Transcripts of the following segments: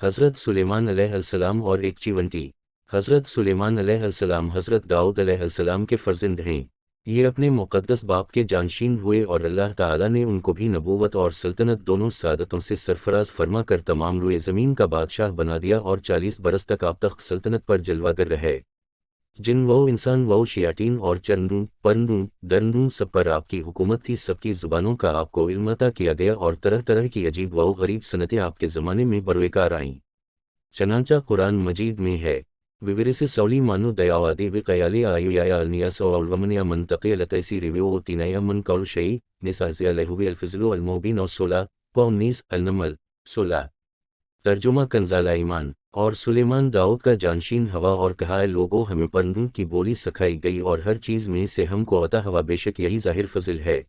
हज़रत सुलेमान अलैहिस्सलाम और एक चीवंटी। हज़रत सुलेमान अलैहिस्सलाम हज़रत दाऊद अलैहिस्सलाम के फ़र्जंद हैं। ये अपने मुक़द्दस बाप के जानशीन हुए और अल्लाह ताला ने उनको भी नबूवत और सल्तनत दोनों सादतों से सरफराज फरमा कर तमाम रुए ज़मीन का बादशाह बना दिया और 40 बरस तक आप तक सल्तनत पर जलवागर रहे। जिन वो इंसान वो शयातीन और चरंदों परंदों दरंदों सब पर आपकी हुकूमत थी, सबकी ज़ुबानों का आपको इल्म अता किया गया और तरह तरह की अजीब व गरीब सनतें आपके ज़माने में बरोकार आईं। चनांचा कुरान मजीद में है, विवरिस सौली मानो दयावादी क़याली आयुया अलनियास और वमनिया मनतक़ी लतैसी रिव्यू तीनया मन कौल शई निसाज़िया लहुवी अल्फ़िज़लु अलमोबिन और 16 19 अलनमल 16। तर्जुमा कंज़ाला ईमान। और सुलेमान दाऊद का जानशीन हवा और कहा, ए लोगों, हमें परिंदों की बोली सिखाई गई और हर चीज़ में से हमको अता हवा, बेशक यही ज़ाहिर फजल है।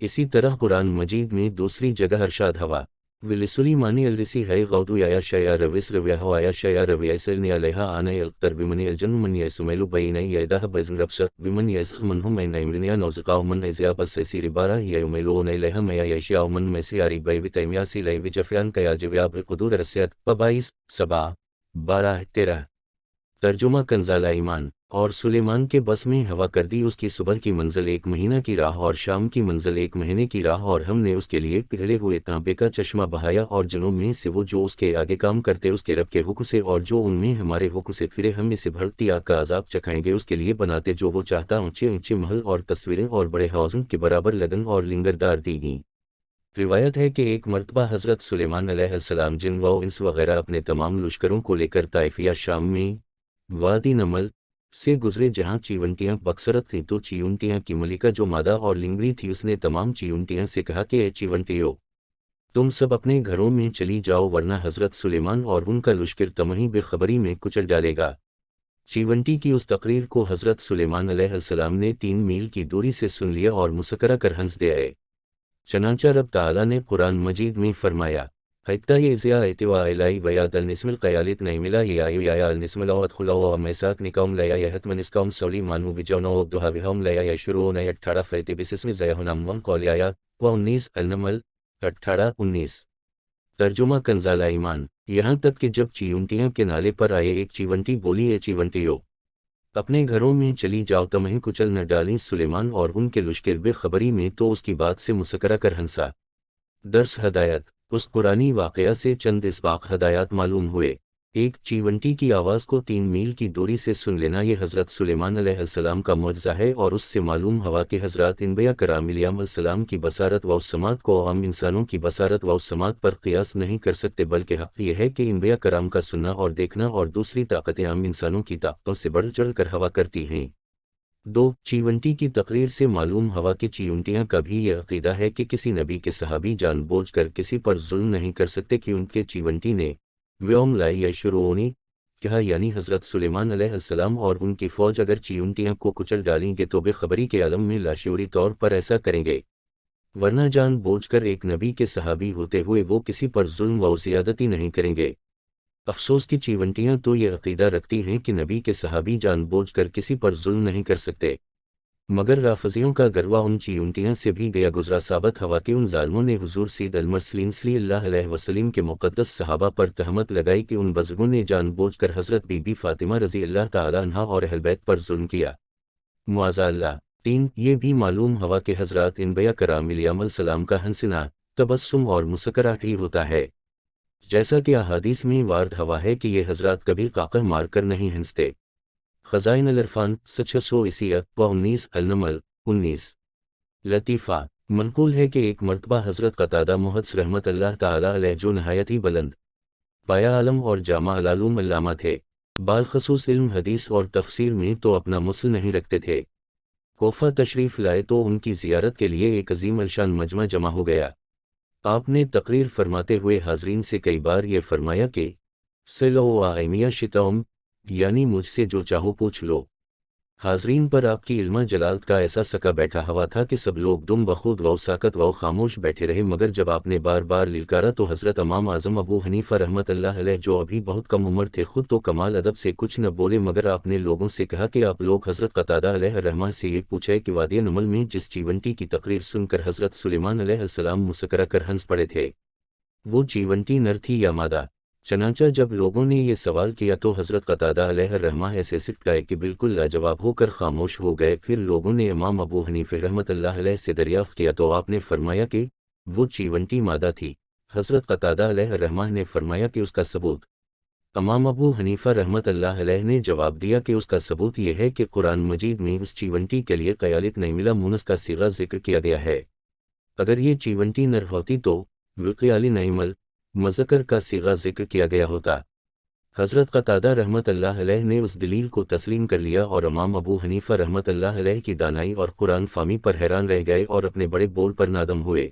इसी तरह कुरान मजीद में दूसरी जगह अरशाद हवा विलसुलीमानी अलरिसी है गौदू या शया रविस रव्या हवाया शया रवियासलनिया लेहा आना यल्तर बिमनी अलजन मन यसुमेलु बैना यदा बजन रब्स बिमन यस मनहु मैं नैमरिया नौज़का मन नज़िया बससी रिबारा यउमेलु नैलेहा मैं यशिया मन में से यारी बै वितैमियासी लै विजफियान कया जिव्या बकुदूर रसियत 22 सबा 12 13। तर्जुमा कंज़ाला ईमान। और सुलेमान के बस में हवा कर दी, उसकी सुबह की मंजिल 1 महीना की राह और शाम की मंजिल 1 महीने की राह, और हमने उसके लिए पिघले हुए तांबे का चश्मा बहाया और जनों में से वो जो उसके आगे काम करते उसके रब के हुक्म से, और जो उनमें हमारे हुक्म से फिरे हम इसे भड़कती आग का अजाब चखाएंगे उसके लिए बनाते जो वो चाहता, ऊंचे ऊंचे महल और तस्वीरें और बड़े हौज़ों के बराबर लगन और लिंगरदार दी गईं। रिवायत है कि एक मरतबा हज़रत सुलेमान अलैहिस्सलाम जिन व इंस वगैरह अपने तमाम लश्करों को लेकर ताइफ या शाम में वादी नमल से गुजरे, जहाँ चीवंटियाँ बकसरत थीं, तो चीवंटियाँ की मलिका जो मादा और लिंगड़ी थी, उसने तमाम चीवंटियाँ से कहा कि ए चीवंटियों, तुम सब अपने घरों में चली जाओ, वरना हज़रत सुलेमान और उनका लश्कर तमही बेखबरी में कुचल डालेगा। चीवंटी की उस तकरीर को हज़रत सुलेमान अलैहिस्सलाम ने 3 मील की दूरी से सुन लिया और मुस्करा कर हंस दे आए। चनांचा रब ताला ने कुरान मजीद में फरमाया, हत्ता ये ज़िया एतवा इलाई वयाद अलनिस्मिल क़यालित नहीं मिला ये आयु या अलनिस्मिल और खुलाओ मैसाक निकौम लया यहतमन इसकौम सौली मानू बिजौनो दुहा विहम लया यशुरू नय 18 फ़ैते बिसिस्म ज़यहुनाम वन कौलिया व 19 अलनमल 18 19। तर्जुमा कंज़ाला ईमान। यहाँ तक कि जब चीवंटियाँ के नाले पर आए, एक चीवंटी बोली, ए चीवंटियों, अपने घरों में चली जाओ, तमہیں कुचल न डालें। सुलेमान और उनके लश्कर बेखबरी में तो उसकी बात से मुस्करा कर हंसा। दर्स हदायत। उस कुरानी वाक़या से चंद इसबाक हदायत मालूम हुए। एक चीवंटी की आवाज़ को 3 मील की दूरी से सुन लेना ये हज़रत सुलेमान अलैहिस्सलाम का मुअज़्ज़ा है, और उससे मालूम हवा कि हज़रत अम्बिया करामिलियम की बसारत व समात को आम इंसानों की बसारत व समात पर क़ियास नहीं कर सकते, बल्कि हक़ यह है कि अम्बिया कराम का सुनना और देखना और दूसरी ताकतें आम इंसानों की ताकतों से बढ़ चढ़ कर हवा करती हैं। 2 चीवंटी की तकरीर से मालूम हवा कि चीवंटियाँ का भी यह अक़ीदा है कि किसी नबी के सहाबी जानबूझकर किसी पर जुल्म नहीं कर सकते कि उनके चीवंटी ने व्योम लाई यशुरूनी कहा, यानी हज़रत सुलेमान अलैहिस्सलाम और उनकी फ़ौज अगर चीवंटियाँ को कुचल डालेंगे तो बेखबरी के आलम में लाशूरी तौर पर ऐसा करेंगे, वरना जानबूझकर एक नबी के सहाबी होते हुए वो किसी पर जुल्म व ज़ियादती नहीं करेंगे। अफसोस की चीवंटियाँ तो ये अक़ीदा रखती हैं कि नबी के सहाबी जानबूझकर किसी पर जुल्म नहीं कर सकते, मगर राफ़ज़ियों का गरवा उन चीवंटियाँ से भी गया गुज़रा साबित हवा कि उन ज़ालिमों ने हुज़ूर सैयद अल-मुरसलीन सल्लल्लाहु अलैहि वसल्लम के मुक़द्दस सहाबा पर तहमत लगाई कि उन बुज़ुर्गों ने जानबूझकर हज़रत बीबी फ़ातिमा रज़ी अल्लाह ताला अन्हा और अहल बैत पर जुल्म किया। मुआज़अल्लाह। 3 ये भी मालूम हवा कि हज़रत अम्बिया करामिलियम का हंसना, तबस्सुम और मुस्कुराहट ही होता है, जैसा कि अहादीस में वारद हवा है कि ये हज़रत कभी काक़ह मारकर नहीं हंसते। ख़ज़ाइन अल-इरफ़ान 600 ईस्वी व 19 अलनमल 19। लतीफ़ा। मनक़ूल है कि एक मरतबा हज़रत क़तादा मुहद्दिस रहमतुल्लाह ताला अलैह, जो नहायत ही बुलंद पाया आलम और जामा अल-उलूम अल्लामा थे, बालख़ुसूस इल्म हदीस और तफ़सीर में तो अपना मुसल नहीं रखते थे, कोफ़ा तशरीफ़ लाए तो उनकी ज़ियारत के लिए एक अज़ीम अलशान मजमा जमा हो गया। आपने तक़रीर फरमाते हुए हाज़रीन से कई बार ये फरमाया कि सलो आमिया शितौम, यानी मुझसे जो चाहो पूछ लो। हाज़रीन पर आपकी इल्मा जलालत का ऐसा सका बैठा हुआ था कि सब लोग दुम बखुद व साकत व खामोश बैठे रहे, मगर जब आपने बार बार लिलकारा तो हज़रत इमाम आज़म अबू हनीफ़ा रहमतुल्लाह अलैह, जो अभी बहुत कम उम्र थे, खुद तो कमाल अदब से कुछ न बोले, मगर आपने लोगों से कहा कि आप लोग हज़रत क़तादा अलैह रहमा से ये पूछे कि वादी नमल में जिस चीवंटी की तकरीर सुनकर हज़रत सुलेमान अलैहिस्सलाम मुस्कुरा कर हंस पड़े थे, वो चीवंटी नर थी या मादा। چنانچہ جب لوگوں نے یہ سوال کیا تو حضرت قتادہ علیہ الرحمہ ایسے سکٹائے کہ بالکل لاجواب ہو کر خاموش ہو گئے۔ پھر لوگوں نے امام ابو حنیفہ رحمۃ اللہ علیہ سے دریافت کیا تو آپ نے فرمایا کہ وہ چیونٹی مادہ تھی۔ حضرت قتادہ علیہ الرحمہ نے فرمایا کہ اس کا ثبوت؟ امام ابو حنیفہ رحمۃ اللہ علیہ نے جواب دیا کہ اس کا ثبوت یہ ہے کہ قرآن مجید میں اس چیونٹی کے لیے قیالت نہیں ملا مونس کا صیغہ ذکر کیا گیا ہے۔ اگر یہ چیونٹی نر ہوتی تو وقیالی نعمل مذکر کا صیغہ ذکر کیا گیا ہوتا۔ حضرت قتادہ رحمۃ اللہ علیہ نے اس دلیل کو تسلیم کر لیا اور امام ابو حنیفہ رحمۃ اللہ علیہ کی دانائی اور قرآن فہمی پر حیران رہ گئے اور اپنے بڑے بول پر نادم ہوئے۔